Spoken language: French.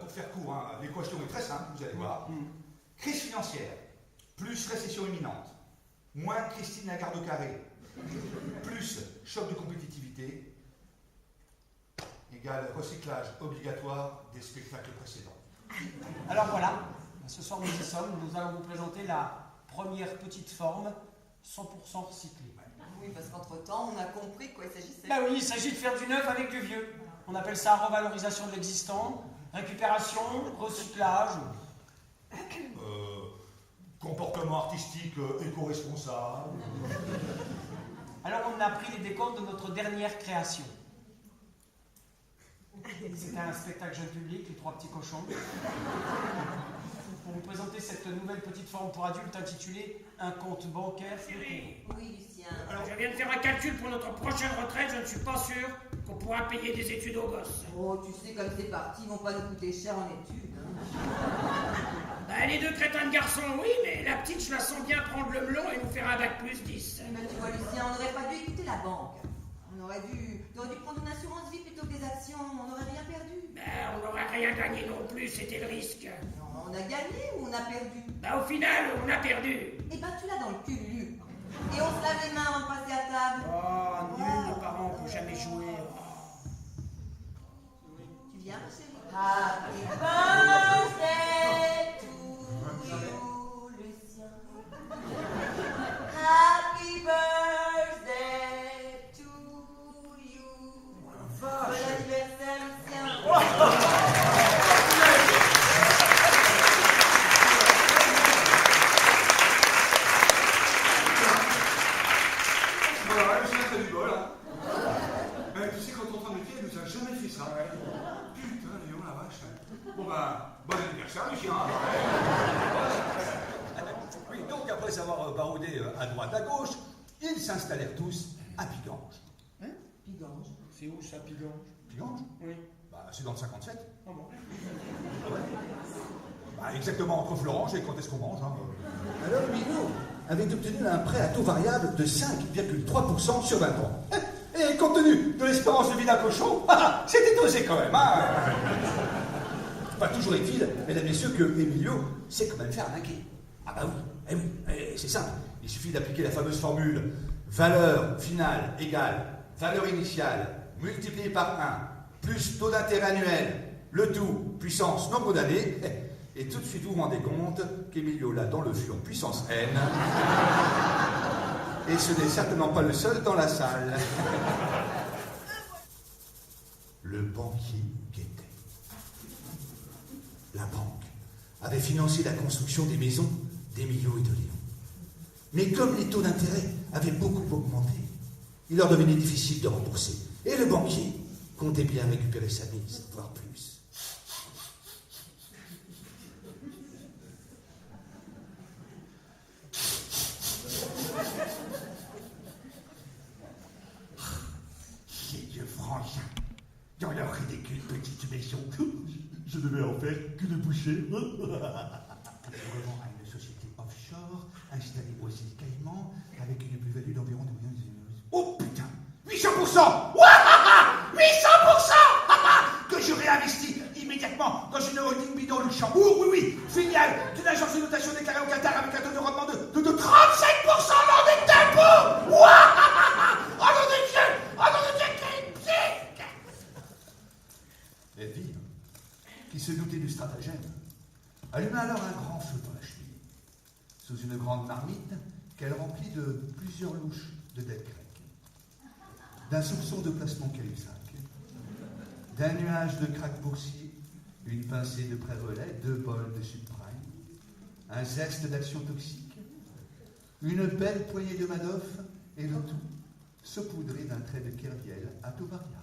pour faire court, hein, l'équation est très simple, vous allez voir. Crise financière, plus récession imminente, moins Christine Lagarde au carré, plus choc de compétitivité, égale recyclage obligatoire des spectacles précédents. Alors voilà, ce soir nous y sommes, nous allons vous présenter la première petite forme 100% recyclée. Oui, parce qu'entre-temps, on a compris de quoi il s'agissait. Ben oui, il s'agit de faire du neuf avec du vieux. On appelle ça revalorisation de l'existant, récupération, recyclage. Comportement artistique éco-responsable. Alors on a pris les décomptes de notre dernière création. C'était un spectacle jeune public, les 3 petits cochons. Pour vous présenter cette nouvelle petite forme pour adultes intitulée Un compte bancaire. Oui, Lucien. Alors, je viens de faire un calcul pour notre prochaine retraite, je ne suis pas sûr qu'on pourra payer des études aux gosses. Oh, tu sais, comme c'est parti, ils vont pas nous coûter cher en études. Hein. Bah, les 2 crétins de garçons, oui, mais la petite, je la sens bien prendre le melon et nous faire un bac plus 10. Mais tu vois, Lucien, on n'aurait pas dû écouter la banque. Tu aurais dû prendre une assurance vie plutôt que des actions, on n'aurait rien perdu. Ben, on n'aurait rien gagné non plus, c'était le risque. Non, on a gagné ou on a perdu? Bah, au final, on a perdu. Eh ben, tu l'as dans le cul, Lu. Et on se lave les mains avant de passer à table. Oh, nul, les parents, on peut jamais jouer. Tu viens, chérie? Happy birthday to you, Lucien. Happy birthday to you. Bon anniversaire, Lucien. Voilà, Lucien, t'as du bol, hein. Tu sais, quand on entend le pied, elle nous a jamais fait ça. Putain, Léon, la vache. Bon ben, bon anniversaire, Lucien. Oui, donc après avoir baroudé à droite à gauche, ils s'installèrent tous à Pigange. Hein? Pigange. C'est où ça, Pigange? Pigange? Oui. Bah, c'est dans le 57. Ah bon? Bah, exactement entre Florange et quand est-ce qu'on mange, hein. Alors Milou avait obtenu un prêt à taux variable de 5,3% sur 20 ans. Et compte tenu de l'espérance de vie d'un cochon, c'était osé quand même, hein. Enfin, toujours est-il, mesdames et messieurs, que Emilio sait quand même faire arnaquer. Ah bah oui, c'est simple. Il suffit d'appliquer la fameuse formule valeur finale égale valeur initiale multipliée par 1 plus taux d'intérêt annuel, le tout puissance nombre d'années, et tout de suite vous vous rendez compte qu'Emilio l'a dans le fion puissance n, et ce n'est certainement pas le seul dans la salle. Le banquier guettait. La banque avait financé la construction des maisons d'Emilio et de Léon. Mais comme les taux d'intérêt avaient beaucoup augmenté, il leur devenait difficile de rembourser. Et le banquier comptait bien récupérer sa mise, voire plus. Ces deux frangins, dans leur ridicule petite maison, je devais en faire qu'une bouchée. Vraiment à une société offshore, installée aux îles Caïmans, avec une plus-value d'environ... Oh putain, 800%! Ouahaha, 800% que je réinvestis immédiatement dans une holding bidon Luxembourg, oui, filiale d'une agence de notation déclarée au Qatar avec un taux de rendement de 35% lors des dépôts! Ouahaha! Oh nom de Dieu! Oh nom de Dieu, quelle pique! Elvire, qui se doutait du stratagème, alluma alors un grand feu dans la cheminée, sous une grande marmite qu'elle remplit de plusieurs louches de dettes grecques, d'un soupçon de placement Cahuzac, d'un nuage de crack boursier, une pincée de pré-relais, 2 bols de subprime, un zeste d'action toxique, une belle poignée de Madoff, et le tout saupoudré d'un trait de Kerviel à taux variable.